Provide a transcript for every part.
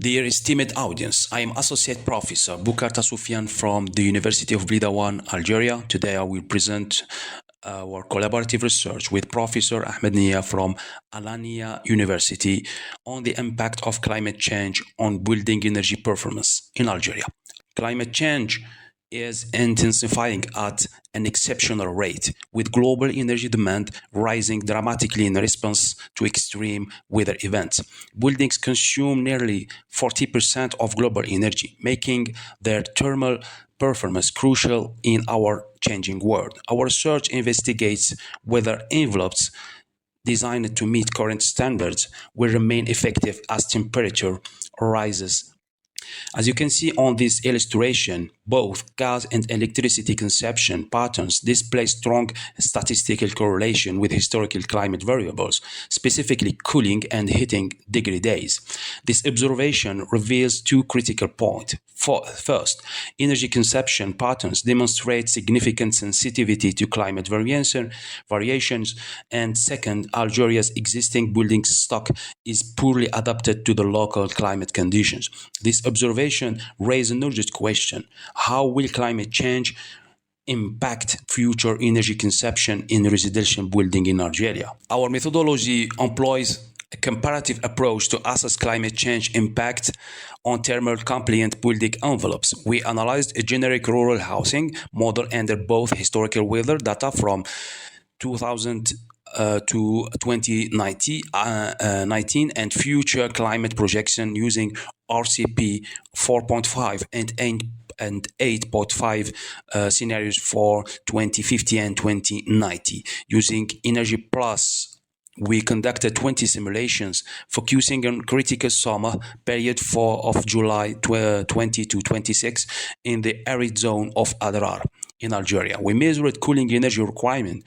Dear esteemed audience, I am Associate Professor Boukarta Soufiane from the University of Blida Algeria. Today I will present our collaborative research with Professor Ahmed Nia from Alanya University on the impact of climate change on building energy performance in Algeria. Climate change is intensifying at an exceptional rate, with global energy demand rising dramatically in response to extreme weather events. Buildings consume nearly 40% of global energy, making their thermal performance crucial in our changing world. Our research investigates whether envelopes designed to meet current standards will remain effective as temperature rises. As you can see on this illustration, both gas and electricity consumption patterns display strong statistical correlation with historical climate variables, specifically cooling and heating degree days. This observation reveals two critical points. First, energy consumption patterns demonstrate significant sensitivity to climate variations, and second, Algeria's existing building stock is poorly adapted to the local climate conditions. This observation raises an urgent question: how will climate change impact future energy consumption in residential building in Algeria? Our methodology employs a comparative approach to assess climate change impact on thermal compliant building envelopes. We analyzed a generic rural housing model under both historical weather data from 2000 to 2019 and future climate projection using RCP 4.5 and 8.5 scenarios for 2050 and 2090. Using Energy Plus, we conducted 20 simulations focusing on critical summer period of July 20 to 26 in the arid zone of Adrar in Algeria. We measured cooling energy requirements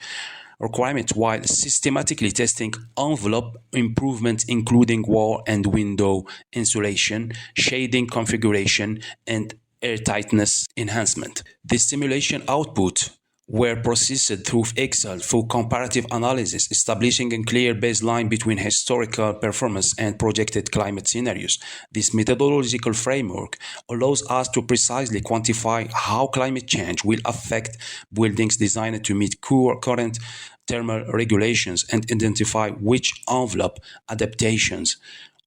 while systematically testing envelope improvements, including wall and window insulation, shading configuration, and airtightness enhancement. The simulation output were processed through Excel for comparative analysis, establishing a clear baseline between historical performance and projected climate scenarios. This methodological framework allows us to precisely quantify how climate change will affect buildings designed to meet current thermal regulations and identify which envelope adaptations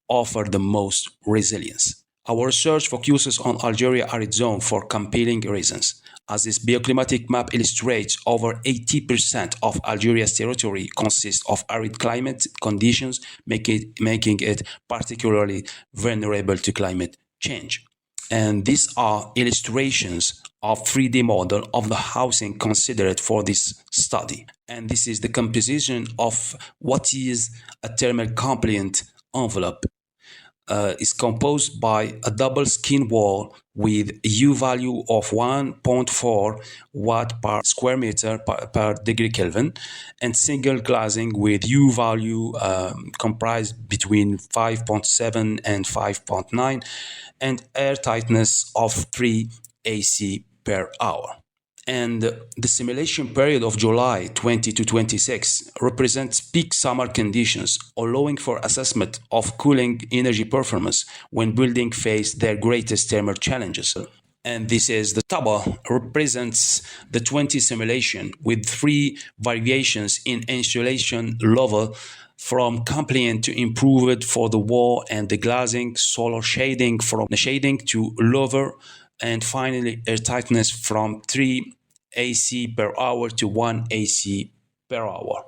offer the most resilience. Our research focuses on Algeria arid zone for compelling reasons. As this bioclimatic map illustrates, over 80% of Algeria's territory consists of arid climate conditions, making it particularly vulnerable to climate change. And these are illustrations of 3D model of the housing considered for this study. And this is the composition of what is a thermal compliant envelope. Is composed by a double skin wall with a U value of 1.4 watt per square meter per degree Kelvin, and single glazing with U value comprised between 5.7 and 5.9, and air tightness of 3 AC per hour. And the simulation period of July 20 to 26 represents peak summer conditions, allowing for assessment of cooling energy performance when buildings face their greatest thermal challenges. And this is the table represents the 20 simulation with 3 variations in insulation level, from compliant to improved for the wall and the glazing, solar shading from the shading to lower, and finally air tightness from 3 AC per hour to 1 AC per hour.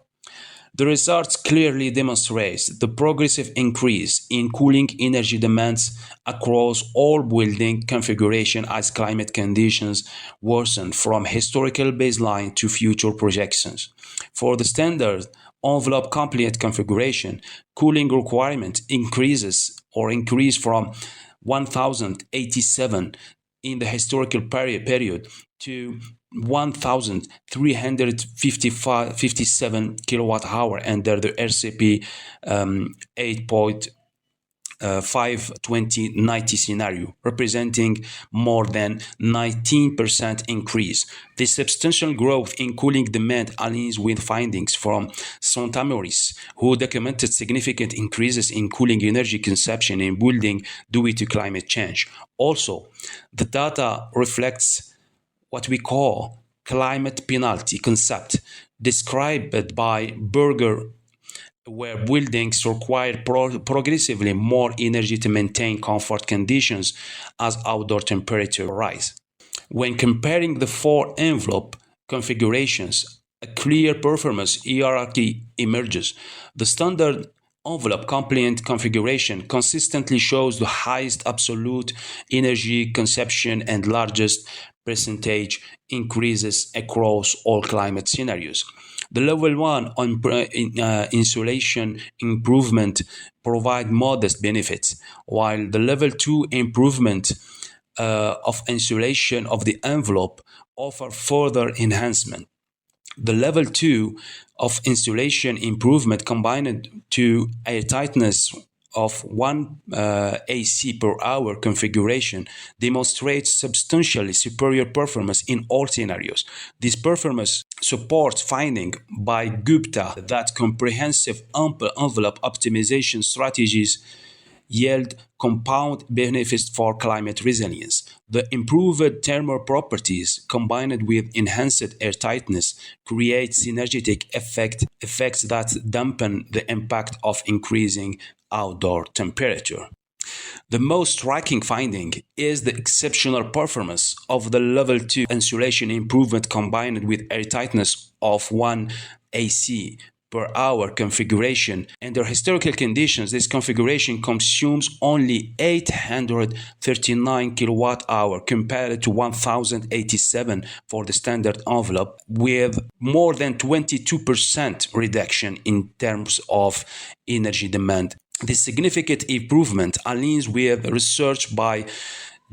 The results clearly demonstrate the progressive increase in cooling energy demands across all building configuration as climate conditions worsen from historical baseline to future projections. For the standard envelope compliant configuration, cooling requirement increase from 1087 in the historical period to 1,357 kilowatt hour under the RCP 8.5 5-20-90 scenario, representing more than 19% increase. This substantial growth in cooling demand aligns with findings from Santa Maurice, who documented significant increases in cooling energy consumption in buildings due to climate change. Also, the data reflects what we call climate penalty concept described by Berger, where buildings require progressively more energy to maintain comfort conditions as outdoor temperature rise. When comparing the four envelope configurations, a clear performance hierarchy emerges. The standard envelope compliant configuration consistently shows the highest absolute energy consumption and largest percentage increases across all climate scenarios. The level 1 on insulation improvement provide modest benefits, while the level 2 improvement of insulation of the envelope offer further enhancement. The level 2 of insulation improvement combined to a tightness of 1 AC per hour configuration demonstrates substantially superior performance in all scenarios. This performance supports finding by Gupta that comprehensive ample envelope optimization strategies yield compound benefits for climate resilience. The improved thermal properties combined with enhanced airtightness create synergetic effects that dampen the impact of increasing outdoor temperature. The most striking finding is the exceptional performance of the level 2 insulation improvement combined with airtightness of 1 AC per hour configuration. Under historical conditions, this configuration consumes only 839 kilowatt hour compared to 1087 for the standard envelope, with more than 22% reduction in terms of energy demand. This significant improvement aligns with research by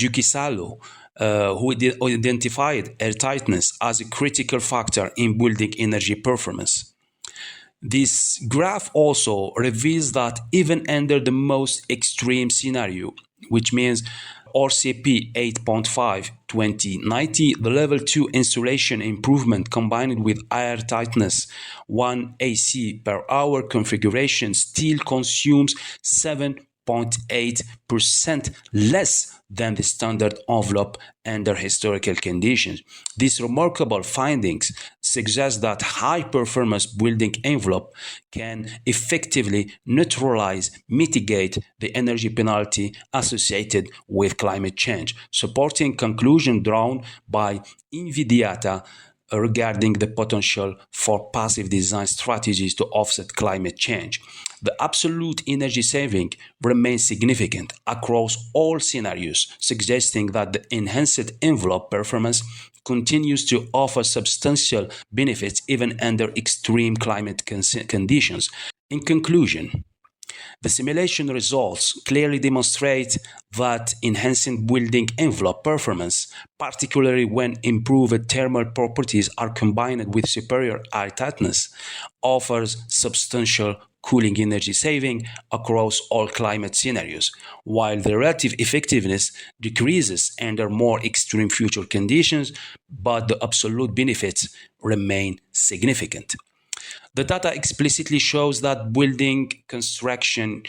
Duquesalo, who identified airtightness as a critical factor in building energy performance. This graph also reveals that even under the most extreme scenario, which means RCP 8.5-2090, the level 2 insulation improvement combined with air tightness 1 AC per hour configuration still consumes 7.8% less than the standard envelope under historical conditions. These remarkable findings suggest that high-performance building envelope can effectively mitigate the energy penalty associated with climate change, supporting conclusion drawn by Invidiata regarding the potential for passive design strategies to offset climate change. The absolute energy saving remains significant across all scenarios, suggesting that the enhanced envelope performance continues to offer substantial benefits even under extreme climate conditions. In conclusion, the simulation results clearly demonstrate that enhancing building envelope performance, particularly when improved thermal properties are combined with superior air tightness, offers substantial cooling energy saving across all climate scenarios, while the relative effectiveness decreases under more extreme future conditions, but the absolute benefits remain significant. The data explicitly shows that building construction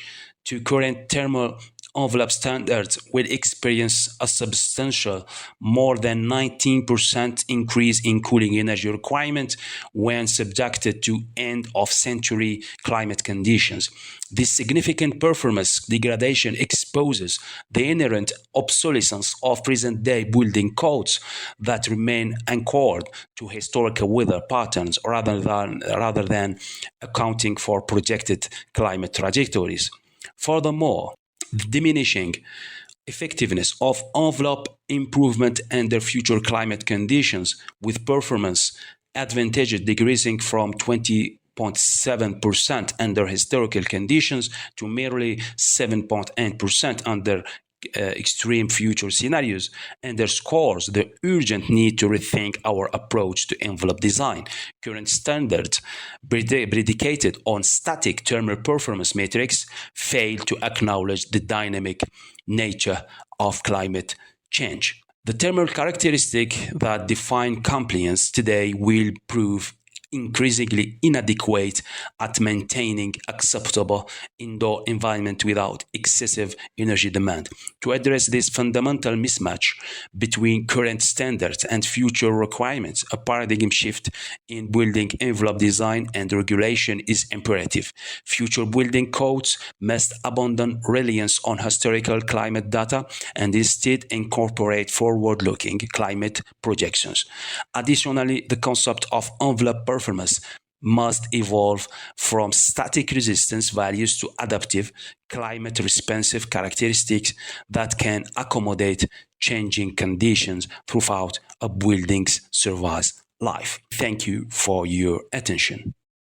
to current thermal envelope standards will experience a substantial more than 19% increase in cooling energy requirement when subjected to end-of-century climate conditions. This significant performance degradation exposes the inherent obsolescence of present-day building codes that remain anchored to historical weather patterns rather than accounting for projected climate trajectories. Furthermore, the diminishing effectiveness of envelope improvement under future climate conditions, with performance advantages decreasing from 20.7% under historical conditions to merely 7.8% under extreme future scenarios underscores the urgent need to rethink our approach to envelope design. Current standards, predicated on static thermal performance metrics, fail to acknowledge the dynamic nature of climate change. The thermal characteristics that define compliance today will prove increasingly inadequate at maintaining acceptable indoor environment without excessive energy demand. To address this fundamental mismatch between current standards and future requirements, a paradigm shift in building envelope design and regulation is imperative. Future building codes must abandon reliance on historical climate data and instead incorporate forward-looking climate projections. Additionally, the concept of envelope performance must evolve from static resistance values to adaptive, climate responsive characteristics that can accommodate changing conditions throughout a building's service life. Thank you for your attention.